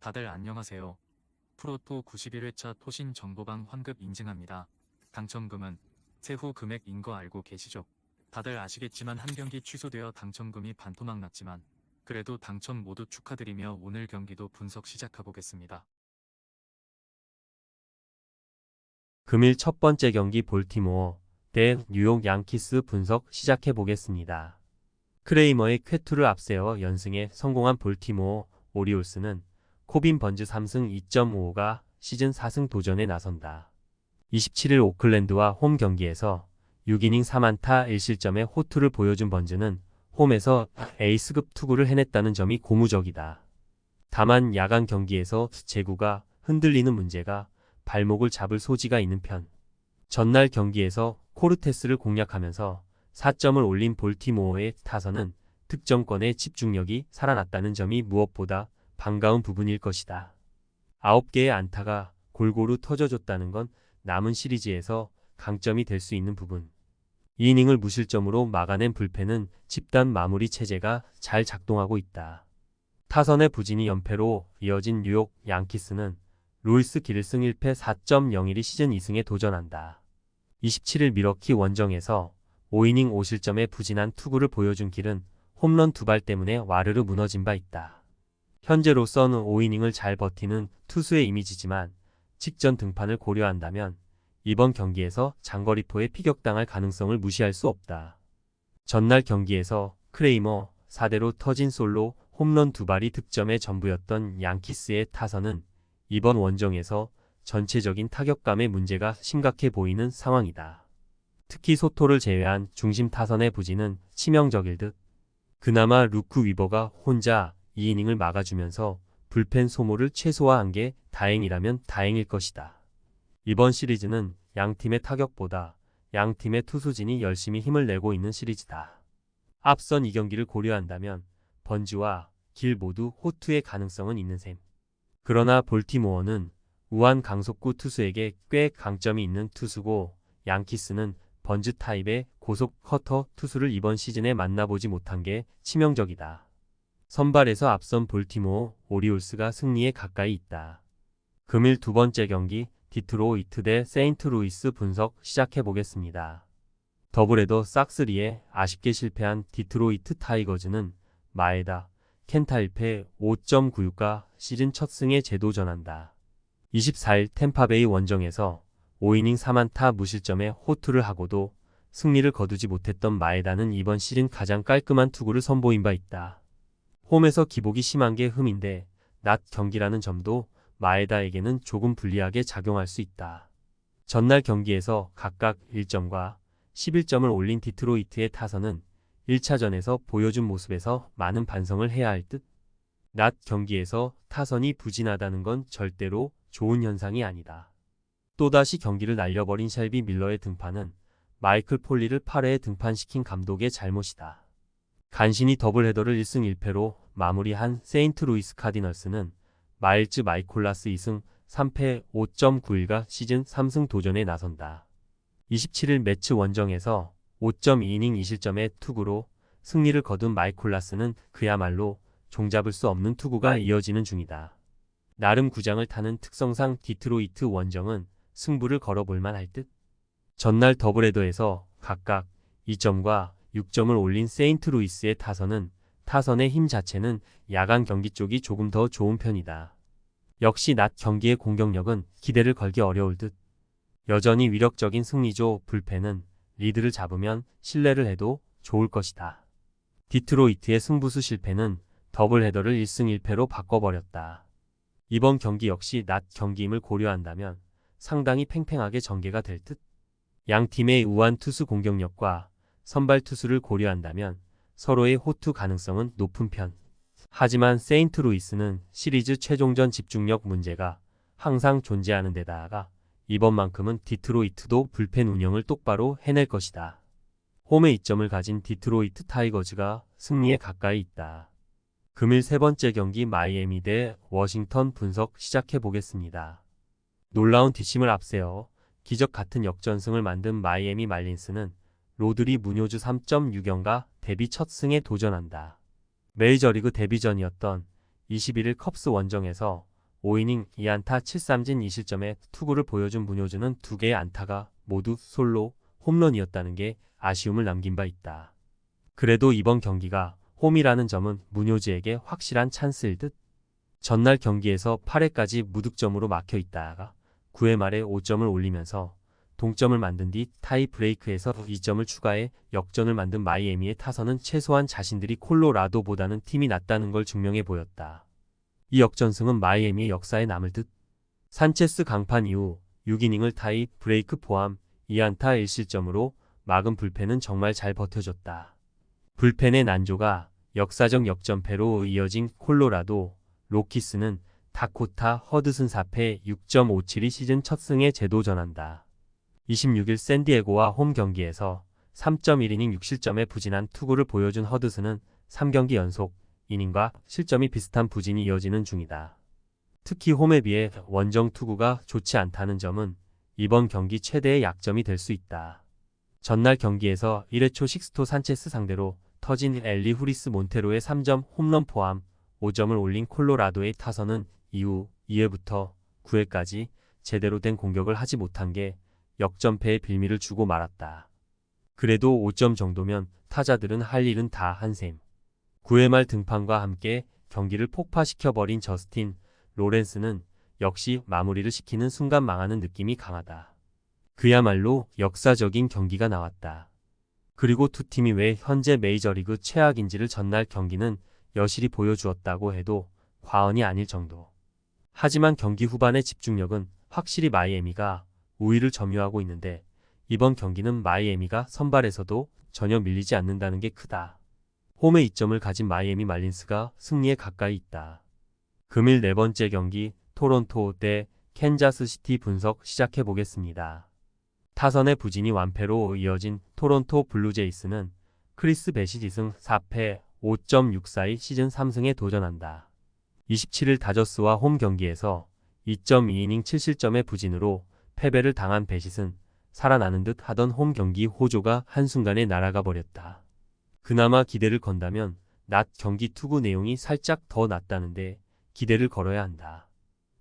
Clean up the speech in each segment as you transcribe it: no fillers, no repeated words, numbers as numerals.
다들 안녕하세요. 프로토 91회차 토신 정보방 환급 인증합니다. 당첨금은 세후 금액인 거 알고 계시죠? 다들 아시겠지만 한 경기 취소되어 당첨금이 반토막 났지만 그래도 당첨 모두 축하드리며 오늘 경기도 분석 시작해보겠습니다. 금일 첫 번째 경기 볼티모어 대 뉴욕 양키스 분석 시작해 보겠습니다. 크레이머의 쾌투를 앞세워 연승에 성공한 볼티모어 오리올스는 코빈 번즈 3승 2.55가 시즌 4승 도전에 나선다. 27일 오클랜드와 홈 경기에서 6이닝 4안타 1실점의 호투를 보여준 번즈는 홈에서 에이스급 투구를 해냈다는 점이 고무적이다. 다만 야간 경기에서 제구가 흔들리는 문제가 발목을 잡을 소지가 있는 편. 전날 경기에서 코르테스를 공략하면서 4점을 올린 볼티모어의 타선은 득점권의 집중력이 살아났다는 점이 무엇보다 반가운 부분일 것이다. 9개의 안타가 골고루 터져줬다는 건 남은 시리즈에서 강점이 될 수 있는 부분. 2이닝을 무실점으로 막아낸 불펜은 집단 마무리 체제가 잘 작동하고 있다. 타선의 부진이 연패로 이어진 뉴욕 양키스는 루이스 기를승 1패 4.01이 시즌 2승에 도전한다. 27일 미러키 원정에서 5이닝 5실점의 부진한 투구를 보여준 길은 홈런 2발 때문에 와르르 무너진 바 있다. 현재로서는 5이닝을 잘 버티는 투수의 이미지지만 직전 등판을 고려한다면 이번 경기에서 장거리포에 피격당할 가능성을 무시할 수 없다. 전날 경기에서 크레이머 4대로 터진 솔로 홈런 2발이 득점의 전부였던 양키스의 타선은 이번 원정에서 전체적인 타격감의 문제가 심각해 보이는 상황이다. 특히 소토를 제외한 중심 타선의 부진은 치명적일 듯. 그나마 루크 위버가 혼자 2이닝을 막아주면서 불펜 소모를 최소화한 게 다행이라면 다행일 것이다. 이번 시리즈는 양팀의 타격보다 양팀의 투수진이 열심히 힘을 내고 있는 시리즈다. 앞선 이 경기를 고려한다면 번즈와 길 모두 호투의 가능성은 있는 셈. 그러나 볼티모어는 우한 강속구 투수에게 꽤 강점이 있는 투수고 양키스는 번즈 타입의 고속 커터 투수를 이번 시즌에 만나보지 못한 게 치명적이다. 선발에서 앞선 볼티모어 오리올스가 승리에 가까이 있다. 금일 두 번째 경기 디트로이트 대 세인트루이스 분석 시작해보겠습니다. 더블헤더 삭스리에 아쉽게 실패한 디트로이트 타이거즈는 마에다 켄타 1패 5.96가 시즌 첫 승에 재도전한다. 24일 템파베이 원정에서 5이닝 3안타 무실점의 호투를 하고도 승리를 거두지 못했던 마에다는 이번 시즌 가장 깔끔한 투구를 선보인 바 있다. 홈에서 기복이 심한 게 흠인데 낮 경기라는 점도 마에다에게는 조금 불리하게 작용할 수 있다. 전날 경기에서 각각 1점과 11점을 올린 디트로이트의 타선은 1차전에서 보여준 모습에서 많은 반성을 해야 할 듯. 낮 경기에서 타선이 부진하다는 건 절대로 좋은 현상이 아니다. 또다시 경기를 날려버린 셸비 밀러의 등판은 마이클 폴리를 8회에 등판시킨 감독의 잘못이다. 간신히 더블헤더를 1승 1패로 마무리한 세인트루이스 카디널스는 마일즈 마이콜라스 2승 3패 5.91가 시즌 3승 도전에 나선다. 27일 매치 원정에서 5.2이닝 2실점의 투구로 승리를 거둔 마이콜라스는 그야말로 종잡을 수 없는 투구가 이어지는 중이다. 나름 구장을 타는 특성상 디트로이트 원정은 승부를 걸어볼만 할 듯. 전날 더블헤더에서 각각 2점과 6점을 올린 세인트루이스의 타선은 타선의 힘 자체는 야간 경기 쪽이 조금 더 좋은 편이다. 역시 낮 경기의 공격력은 기대를 걸기 어려울 듯. 여전히 위력적인 승리조 불펜은 리드를 잡으면 신뢰를 해도 좋을 것이다. 디트로이트의 승부수 실패는 더블헤더를 1승 1패로 바꿔버렸다. 이번 경기 역시 낮 경기임을 고려한다면 상당히 팽팽하게 전개가 될 듯. 양 팀의 우한 투수 공격력과 선발 투수를 고려한다면 서로의 호투 가능성은 높은 편. 하지만 세인트루이스는 시리즈 최종전 집중력 문제가 항상 존재하는 데다가 이번만큼은 디트로이트도 불펜 운영을 똑바로 해낼 것이다. 홈에 이점을 가진 디트로이트 타이거즈가 승리에 가까이 있다. 금일 세 번째 경기 마이애미 대 워싱턴 분석 시작해보겠습니다. 놀라운 뒷심을 앞세워 기적 같은 역전승을 만든 마이애미 말린스는 로드리 무뇨즈 3.6연가 데뷔 첫 승에 도전한다. 메이저리그 데뷔전이었던 21일 컵스 원정에서 5이닝 2안타 7삼진 2실점의 투구를 보여준 문효준은 2개의 안타가 모두 솔로 홈런이었다는 게 아쉬움을 남긴 바 있다. 그래도 이번 경기가 홈이라는 점은 문효주에게 확실한 찬스일 듯. 전날 경기에서 8회까지 무득점으로 막혀 있다가 9회 말에 5점을 올리면서 동점을 만든 뒤 타이 브레이크에서 2점을 추가해 역전을 만든 마이애미의 타선은 최소한 자신들이 콜로라도보다는 팀이 낫다는 걸 증명해 보였다. 이 역전승은 마이애미의 역사에 남을 듯. 산체스 강판 이후 6이닝을 타이 브레이크 포함 2안타 1실점으로 막은 불펜은 정말 잘 버텨줬다. 불펜의 난조가 역사적 역전패로 이어진 콜로라도 로키스는 다코타 허드슨 4패 6.57이 시즌 첫 승에 재도전한다. 26일 샌디에고와 홈 경기에서 3.1이닝 6실점의 부진한 투구를 보여준 허드슨은 3경기 연속 이닝과 실점이 비슷한 부진이 이어지는 중이다. 특히 홈에 비해 원정 투구가 좋지 않다는 점은 이번 경기 최대의 약점이 될 수 있다. 전날 경기에서 1회 초 식스토 산체스 상대로 터진 엘리 후리스 몬테로의 3점 홈런 포함 5점을 올린 콜로라도의 타선은 이후 2회부터 9회까지 제대로 된 공격을 하지 못한 게 역전패의 빌미를 주고 말았다. 그래도 5점 정도면 타자들은 할 일은 다 한 셈. 9회 말 등판과 함께 경기를 폭파시켜버린 저스틴 로렌스는 역시 마무리를 시키는 순간 망하는 느낌이 강하다. 그야말로 역사적인 경기가 나왔다. 그리고 두 팀이 왜 현재 메이저리그 최악인지를 전날 경기는 여실히 보여주었다고 해도 과언이 아닐 정도. 하지만 경기 후반의 집중력은 확실히 마이애미가 우위를 점유하고 있는데 이번 경기는 마이애미가 선발에서도 전혀 밀리지 않는다는 게 크다. 홈에 2점을 가진 마이애미 말린스가 승리에 가까이 있다. 금일 네 번째 경기 토론토 대 캔자스시티 분석 시작해 보겠습니다. 타선의 부진이 완패로 이어진 토론토 블루제이스는 크리스 배시 지승 4패 5.642 시즌 3승에 도전한다. 27일 다저스와 홈 경기에서 2.2이닝 7실점의 부진으로 패배를 당한 배시은 살아나는 듯 하던 홈 경기 호조가 한순간에 날아가 버렸다. 그나마 기대를 건다면 낮 경기 투구 내용이 살짝 더 낫다는데 기대를 걸어야 한다.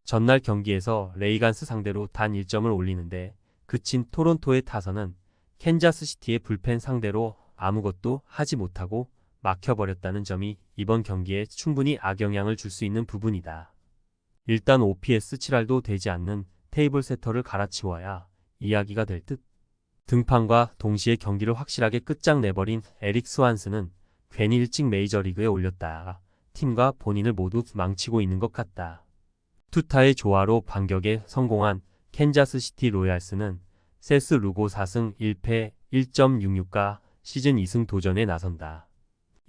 전날 경기에서 레이간스 상대로 단 1점을 올리는데 그친 토론토의 타선은 캔자스시티의 불펜 상대로 아무것도 하지 못하고 막혀버렸다는 점이 이번 경기에 충분히 악영향을 줄 수 있는 부분이다. 일단 OPS 7할도 되지 않는 테이블 세터를 갈아치워야 이야기가 될 듯. 등판과 동시에 경기를 확실하게 끝장내버린 에릭 스완스는 괜히 일찍 메이저리그에 올렸다가 팀과 본인을 모두 망치고 있는 것 같다. 투타의 조화로 반격에 성공한 캔자스시티 로얄스는 세스 루고 4승 1패 1.66가 시즌 2승 도전에 나선다.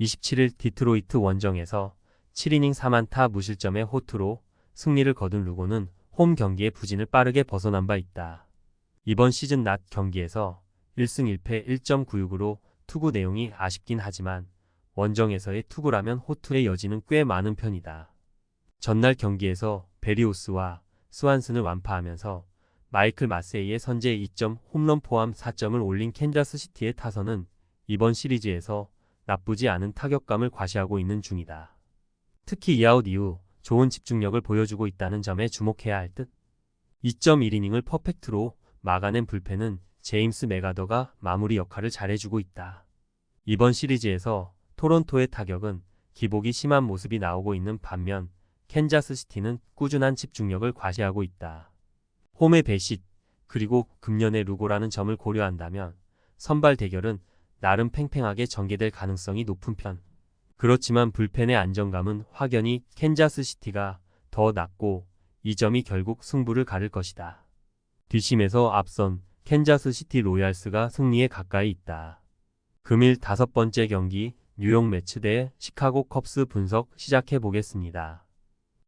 27일 디트로이트 원정에서 7이닝 3안타 무실점의 호투로 승리를 거둔 루고는 홈 경기의 부진을 빠르게 벗어난 바 있다. 이번 시즌 낮 경기에서 1승 1패 1.96으로 투구 내용이 아쉽긴 하지만 원정에서의 투구라면 호투의 여지는 꽤 많은 편이다. 전날 경기에서 베리오스와 스완슨을 완파하면서 마이클 마세이의 선제 2점 홈런 포함 4점을 올린 캔자스시티의 타선은 이번 시리즈에서 나쁘지 않은 타격감을 과시하고 있는 중이다. 특히 2아웃 이후 좋은 집중력을 보여주고 있다는 점에 주목해야 할 듯. 2.1이닝을 퍼펙트로 막아낸 불펜은 제임스 메가더가 마무리 역할을 잘해주고 있다. 이번 시리즈에서 토론토의 타격은 기복이 심한 모습이 나오고 있는 반면 캔자스시티는 꾸준한 집중력을 과시하고 있다. 홈의 배싯 그리고 금년의 루고라는 점을 고려한다면 선발 대결은 나름 팽팽하게 전개될 가능성이 높은 편. 그렇지만 불펜의 안정감은 확연히 캔자스시티가 더 낮고 이 점이 결국 승부를 가를 것이다. 뒷심에서 앞선 캔자스시티 로얄스가 승리에 가까이 있다. 금일 5번째 경기 뉴욕 매츠 대 시카고 컵스 분석 시작해 보겠습니다.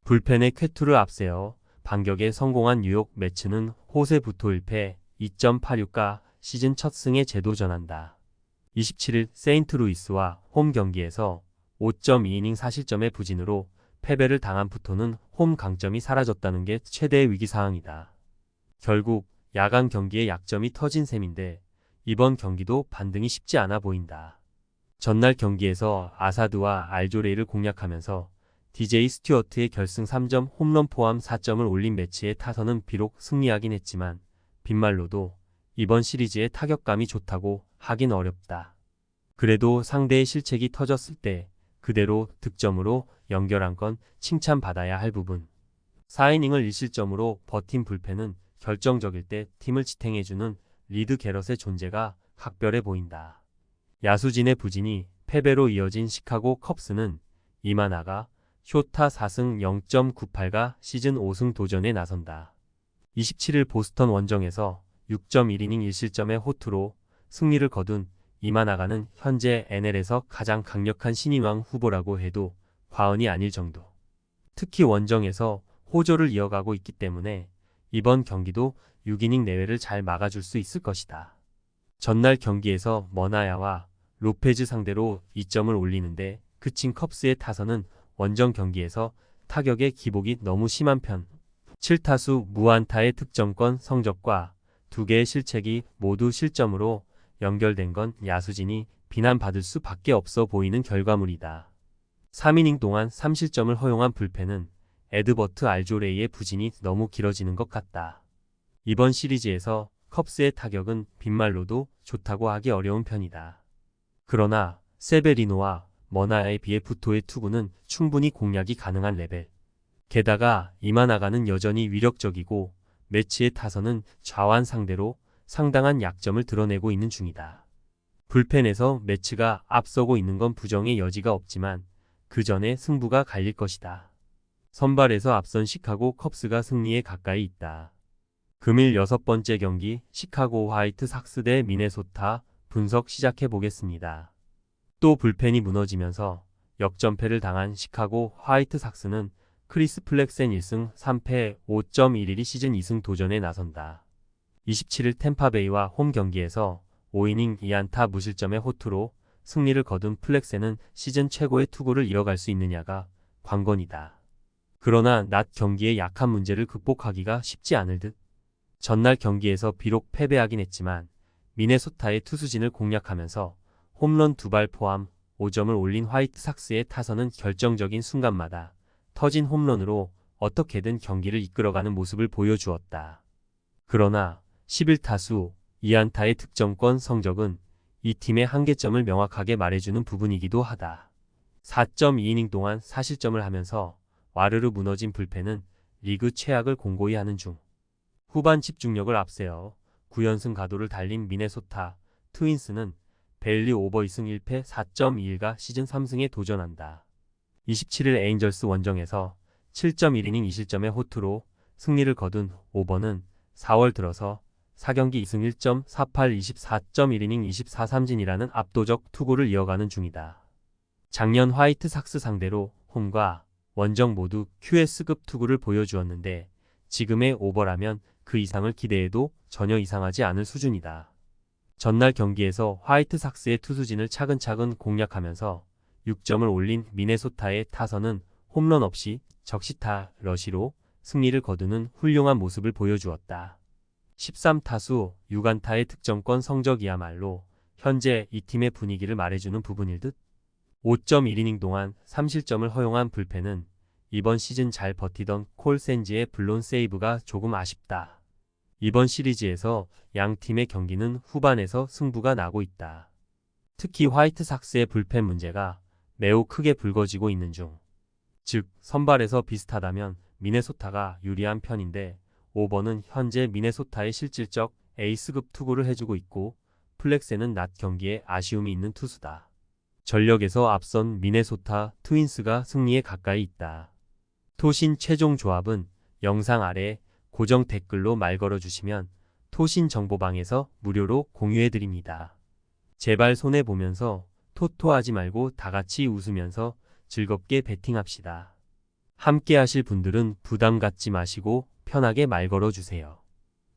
불펜의 쾌투를 앞세워 반격에 성공한 뉴욕 매츠는 호세 부토 1패 2.86가 시즌 첫 승에 재도전한다. 27일 세인트루이스와 홈 경기에서 5.2이닝 4실점의 부진으로 패배를 당한 부토는 홈 강점이 사라졌다는 게 최대의 위기사항이다. 결국 야간 경기의 약점이 터진 셈인데 이번 경기도 반등이 쉽지 않아 보인다. 전날 경기에서 아사드와 알조레이를 공략하면서 DJ 스튜어트의 결승 3점 홈런 포함 4점을 올린 매치에 타선은 비록 승리하긴 했지만 빈말로도 이번 시리즈의 타격감이 좋다고 하긴 어렵다. 그래도 상대의 실책이 터졌을 때 그대로 득점으로 연결한 건 칭찬받아야 할 부분. 4이닝을 1실점으로 버틴 불펜은 결정적일 때 팀을 지탱해주는 리드 게럿의 존재가 각별해 보인다. 야수진의 부진이 패배로 이어진 시카고 컵스는 이만하가 쇼타 4승 0.98가 시즌 5승 도전에 나선다. 27일 보스턴 원정에서 6.1이닝 1실점의 호투로 승리를 거둔 이만하가는 현재 NL에서 가장 강력한 신인왕 후보라고 해도 과언이 아닐 정도. 특히 원정에서 호조를 이어가고 있기 때문에 이번 경기도 6이닝 내외를 잘 막아줄 수 있을 것이다. 전날 경기에서 머나야와 로페즈 상대로 2점을 올리는데 그친 컵스의 타선은 원정 경기에서 타격의 기복이 너무 심한 편. 7타수 무안타의 득점권 성적과 2개의 실책이 모두 실점으로 연결된 건 야수진이 비난받을 수밖에 없어 보이는 결과물이다. 3이닝 동안 3실점을 허용한 불펜은 에드버트 알조레이의 부진이 너무 길어지는 것 같다. 이번 시리즈에서 컵스의 타격은 빈말로도 좋다고 하기 어려운 편이다. 그러나 세베리노와 머나야에 비해 부토의 투구는 충분히 공략이 가능한 레벨. 게다가 이만하가는 여전히 위력적이고 매치의 타선은 좌완 상대로 상당한 약점을 드러내고 있는 중이다. 불펜에서 매치가 앞서고 있는 건 부정의 여지가 없지만 그 전에 승부가 갈릴 것이다. 선발에서 앞선 시카고 컵스가 승리에 가까이 있다. 금일 6번째 경기 시카고 화이트 삭스 대 미네소타 분석 시작해 보겠습니다. 또 불펜이 무너지면서 역전패를 당한 시카고 화이트 삭스는 크리스 플렉센 1승 3패 5.11이 시즌 2승 도전에 나선다. 27일 템파베이와 홈 경기에서 5이닝 2안타 무실점의 호투로 승리를 거둔 플렉센은 시즌 최고의 투구를 이어갈 수 있느냐가 관건이다. 그러나 낮 경기의 약한 문제를 극복하기가 쉽지 않을 듯. 전날 경기에서 비록 패배하긴 했지만 미네소타의 투수진을 공략하면서 홈런 2발 포함 5점을 올린 화이트 삭스의 타선은 결정적인 순간마다 터진 홈런으로 어떻게든 경기를 이끌어가는 모습을 보여주었다. 그러나 11타수 2안타의 득점권 성적은 이 팀의 한계점을 명확하게 말해주는 부분이기도 하다. 4.2이닝 동안 4실점을 하면서 와르르 무너진 불펜은 리그 최악을 공고히 하는 중. 후반 집중력을 앞세워 9연승 가도를 달린 미네소타 트윈스는 벨리 오버 2승 1패 4.21가 시즌 3승에 도전한다. 27일 에인절스 원정에서 7.1이닝 2실점의 호투로 승리를 거둔 오버는 4월 들어서 4경기 2승 1.48 24.1이닝 24삼진이라는 압도적 투구를 이어가는 중이다. 작년 화이트 삭스 상대로 홈과 원정 모두 QS급 투구를 보여주었는데 지금의 오버라면 그 이상을 기대해도 전혀 이상하지 않을 수준이다. 전날 경기에서 화이트 삭스의 투수진을 차근차근 공략하면서 6점을 올린 미네소타의 타선은 홈런 없이 적시타 러시로 승리를 거두는 훌륭한 모습을 보여주었다. 13타수 6안타의 득점권 성적이야말로 현재 이 팀의 분위기를 말해주는 부분일 듯. 5.1이닝 동안 3실점을 허용한 불펜은 이번 시즌 잘 버티던 콜 센지의 블론 세이브가 조금 아쉽다. 이번 시리즈에서 양 팀의 경기는 후반에서 승부가 나고 있다. 특히 화이트 삭스의 불펜 문제가 매우 크게 불거지고 있는 중. 즉 선발에서 비슷하다면 미네소타가 유리한 편인데 오버는 현재 미네소타의 실질적 에이스급 투구를 해주고 있고 플렉센은 낮 경기에 아쉬움이 있는 투수다. 전력에서 앞선 미네소타 트윈스가 승리에 가까이 있다. 토신 최종 조합은 영상 아래 고정 댓글로 말 걸어주시면 토신 정보방에서 무료로 공유해드립니다. 제발 손해보면서 토토하지 말고 다같이 웃으면서 즐겁게 베팅합시다. 함께 하실 분들은 부담 갖지 마시고 편하게 말 걸어주세요.